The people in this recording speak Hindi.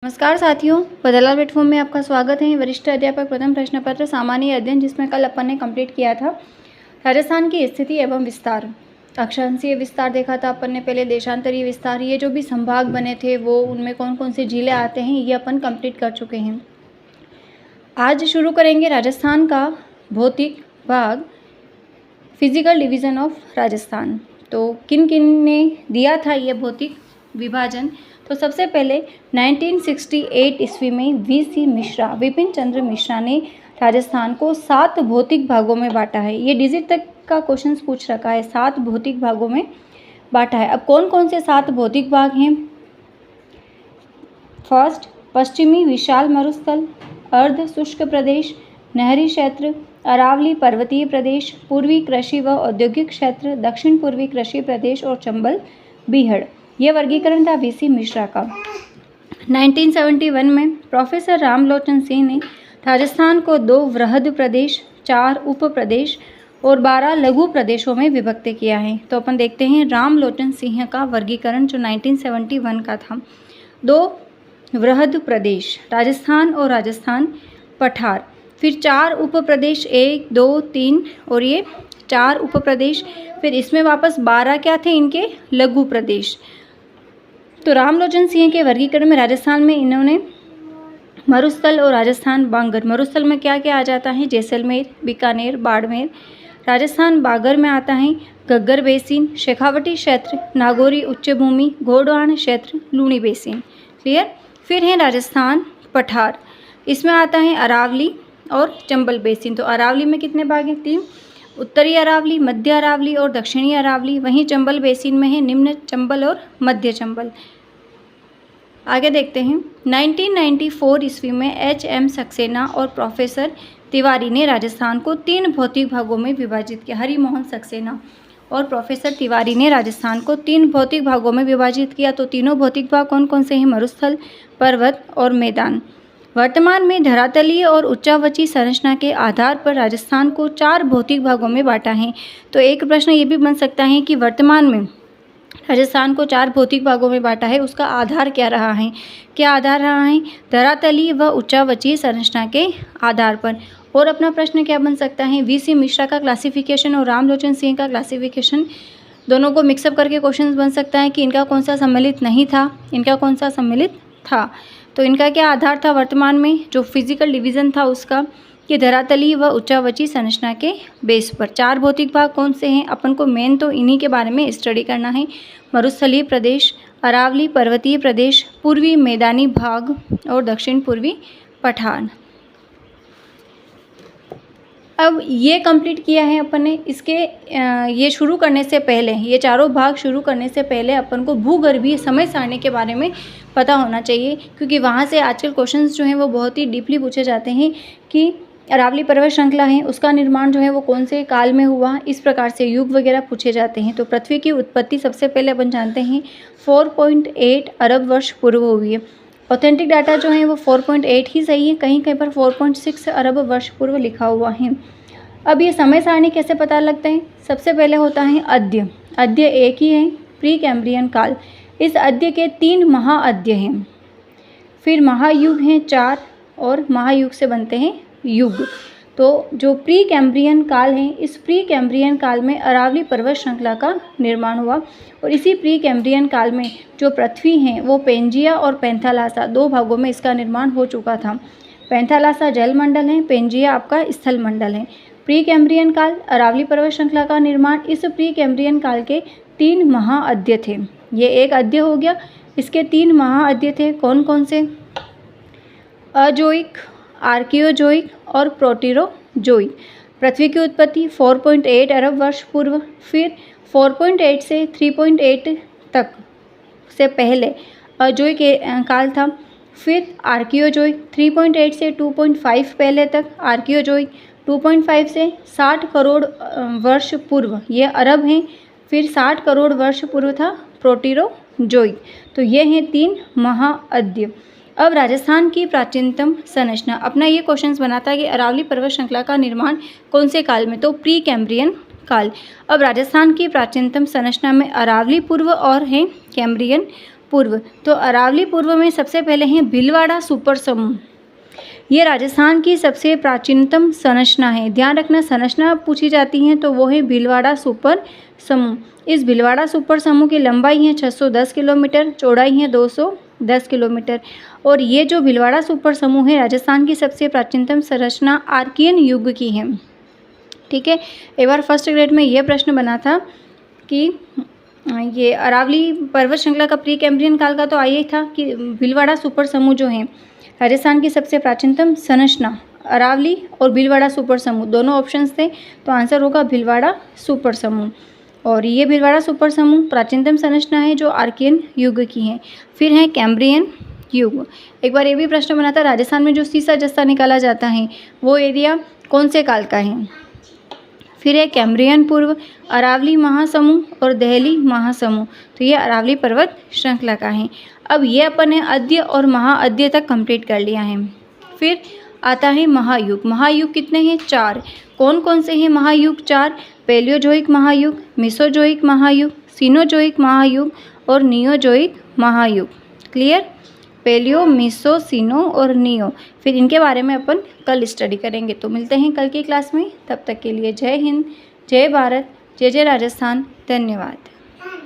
नमस्कार साथियों, बदलाव प्लेटफॉर्म में आपका स्वागत है। वरिष्ठ अध्यापक प्रथम प्रश्न पत्र सामान्य अध्ययन, जिसमें कल अपन ने कंप्लीट किया था राजस्थान की स्थिति एवं विस्तार। अक्षांशीय विस्तार देखा था अपन ने पहले, देशांतरीय विस्तार, ये जो भी संभाग बने थे वो उनमें कौन कौन से जिले आते हैं ये अपन कंप्लीट कर चुके हैं। आज शुरू करेंगे राजस्थान का भौतिक भाग, फिजिकल डिवीज़न ऑफ राजस्थान। तो किन किन ने दिया था ये भौतिक विभाजन? तो सबसे पहले 1968 ईस्वी में वीसी मिश्रा, विपिन चंद्र मिश्रा ने राजस्थान को 7 भौतिक भागों में बांटा है। ये डिजिट तक का क्वेश्चन पूछ रखा है, 7 भौतिक भागों में बांटा है। अब कौन कौन से 7 भौतिक भाग हैं? फर्स्ट, पश्चिमी विशाल मरुस्थल, अर्ध शुष्क प्रदेश, नहरी क्षेत्र, अरावली पर्वतीय प्रदेश, पूर्वी कृषि व औद्योगिक क्षेत्र, दक्षिण पूर्वी कृषि प्रदेश और चंबल बीहड़। यह वर्गीकरण था वीसी मिश्रा का। 1971 में प्रोफेसर रामलोचन सिंह ने राजस्थान को 2 वृहद प्रदेश, 4 उप प्रदेश और 12 लघु प्रदेशों में विभक्त किया है। तो अपन देखते हैं रामलोचन सिंह का वर्गीकरण जो 1971 का था। 2 वृहद प्रदेश राजस्थान और राजस्थान पठार, फिर 4 उप प्रदेश, 1, 2, 3 और ये 4 उप प्रदेश, फिर इसमें वापस 12 क्या थे इनके लघु प्रदेश। तो रामलोचन सिंह के वर्गीकरण में राजस्थान में इन्होंने मरुस्थल और राजस्थान बांगर, मरुस्थल में क्या क्या आ जाता है? जैसलमेर, बीकानेर, बाड़मेर। राजस्थान बांगर में आता है घग्गर बेसिन, शेखावटी क्षेत्र, नागौरी उच्चभूमि, गोंडवाना क्षेत्र, लूणी बेसिन। क्लियर? फिर है राजस्थान पठार, इसमें आता है अरावली और चंबल बेसिन। तो अरावली में कितने भाग हैं? 3, उत्तरी अरावली, मध्य अरावली और दक्षिणी अरावली। वहीं चंबल बेसिन में है निम्न चंबल और मध्य चंबल। आगे देखते हैं 1994 ईस्वी में एच.एम. सक्सेना और प्रोफेसर तिवारी ने राजस्थान को 3 भौतिक भागों में विभाजित किया। हरिमोहन सक्सेना और प्रोफेसर तिवारी ने राजस्थान को 3 भौतिक भागों में विभाजित किया। तो तीनों भौतिक भाग कौन कौन से हैं? मरुस्थल, पर्वत और मैदान। वर्तमान में धरातलीय और उच्चावची संरचना के आधार पर राजस्थान को 4 भौतिक भागों में बांटा है। तो एक प्रश्न ये भी बन सकता है कि वर्तमान में राजस्थान को 4 भौतिक भागों में बांटा है, उसका आधार क्या रहा है? क्या आधार रहा है? धरातलीय व उच्चावचीय संरचना के आधार पर। और अपना प्रश्न क्या बन सकता है? वीसी मिश्रा का क्लासिफिकेशन और रामलोचन सिंह का क्लासिफिकेशन, दोनों को मिक्सअप करके क्वेश्चन बन सकता है कि इनका कौन सा सम्मिलित नहीं था, इनका कौन सा सम्मिलित था। तो इनका क्या आधार था वर्तमान में जो फिजिकल डिवीज़न था उसका? कि धरातलीय व उच्चावची संरचना के बेस पर। 4 भौतिक भाग कौन से हैं? अपन को मेन तो इन्हीं के बारे में स्टडी करना है। मरुस्थलीय प्रदेश, अरावली पर्वतीय प्रदेश, पूर्वी मैदानी भाग और दक्षिण पूर्वी पठार। अब ये कंप्लीट किया है अपन ने। इसके ये शुरू करने से पहले, ये चारों भाग शुरू करने से पहले अपन को भूगर्भीय समय सारणी के बारे में पता होना चाहिए, क्योंकि वहाँ से आजकल क्वेश्चंस जो हैं वो बहुत ही डीपली पूछे जाते हैं कि अरावली पर्वत श्रृंखला है उसका निर्माण जो है वो कौन से काल में हुआ, इस प्रकार से युग वगैरह पूछे जाते हैं। तो पृथ्वी की उत्पत्ति सबसे पहले अपन जानते हैं 4.8 अरब वर्ष पूर्व हुई है। ऑथेंटिक डाटा जो है वो 4.8 ही सही है, कहीं कहीं पर 4.6 अरब वर्ष पूर्व लिखा हुआ है। अब ये समय सारणी कैसे पता लगता है? सबसे पहले होता है अद्य। अद्य एक ही है, प्री कैम्ब्रियन काल। इस अद्य के 3 महाअद्य हैं। फिर महायुग हैं 4 और महायुग से बनते हैं युग। तो जो प्री कैम्ब्रियन काल है, इस प्री कैम्ब्रियन काल में अरावली पर्वत श्रृंखला का निर्माण हुआ। और इसी प्री कैम्ब्रियन काल में जो पृथ्वी है वो पेंजिया और पैंथालासा 2 भागों में इसका निर्माण हो चुका था। पैंथालासा जल मंडल है, पेंजिया आपका स्थल मंडल है। प्री कैम्ब्रियन काल, अरावली पर्वत श्रृंखला का निर्माण। इस प्री कैम्ब्रियन काल के 3 महाअद्य थे। ये एक अद्य हो गया, इसके 3 महाअद्य थे। कौन कौन से? अजोइक, आर्कियोजोइक और प्रोटीरोजोइक। पृथ्वी की उत्पत्ति 4.8 अरब वर्ष पूर्व, फिर 4.8 से 3.8 तक से पहले अजोइक काल था। फिर आर्कियोजोइक 3.8 से 2.5 पहले तक आर्कियोजोइक, 2.5 से 60 करोड़ वर्ष पूर्व, ये अरब हैं। फिर 60 करोड़ वर्ष पूर्व था प्रोटीरोजोइक। तो ये हैं 3 महाअद्य। अब राजस्थान की प्राचीनतम संरचना, अपना ये क्वेश्चंस बनाता है कि अरावली पर्वत श्रृंखला का निर्माण कौन से काल में? तो प्री कैम्ब्रियन काल। अब राजस्थान की प्राचीनतम संरचना में अरावली पूर्व और है कैम्ब्रियन पूर्व, तो अरावली पूर्व में सबसे पहले हैं भीलवाड़ा सुपर समूह। ये राजस्थान की सबसे प्राचीनतम संरचना है। ध्यान रखना, संरचना पूछी जाती हैं तो वो है भीलवाड़ा सुपर समूह। इस भीलवाड़ा सुपर समूह की लंबाई है 610 किलोमीटर, चौड़ाई है 210 किलोमीटर। और ये जो भीलवाड़ा सुपर समूह है राजस्थान की सबसे प्राचीनतम संरचना आर्कियन युग की है। ठीक है, एक बार फर्स्ट ग्रेड में यह प्रश्न बना था कि ये अरावली पर्वत श्रृंखला का प्री कैम्ब्रियन काल का तो आया ही था कि भीलवाड़ा सुपर समूह जो है राजस्थान की सबसे प्राचीनतम संरचना, अरावली और भीलवाड़ा सुपर समूह दोनों ऑप्शंस थे, तो आंसर होगा भीलवाड़ा सुपर समूह। और ये भीलवाड़ा सुपर समूह प्राचीनतम संरचना है जो आर्कियन युग की है। फिर है कैम्ब्रियन युग। एक बार ये भी प्रश्न बना था, राजस्थान में जो सीसा जस्ता निकाला जाता है वो एरिया कौन से काल का है। फिर है कैम्ब्रियन पूर्व, अरावली महासमूह और दहली महासमूह, तो ये अरावली पर्वत श्रृंखला का है। अब ये अपन ने अद्य और महाअद्य तक कंप्लीट कर लिया है। फिर आता है महायुग। महायुग कितने हैं? 4। कौन कौन से हैं महायुग? 4। पैलियोजोइक महायुग, मेसोजोइक महायुग, सीनोजोइक महायुग और नियोजोइक महायुग। क्लियर? पैलियो, मेसो, सीनो और नियो। फिर इनके बारे में अपन कल स्टडी करेंगे। तो मिलते हैं कल की क्लास में, तब तक के लिए जय हिंद, जय भारत, जय जय राजस्थान। धन्यवाद।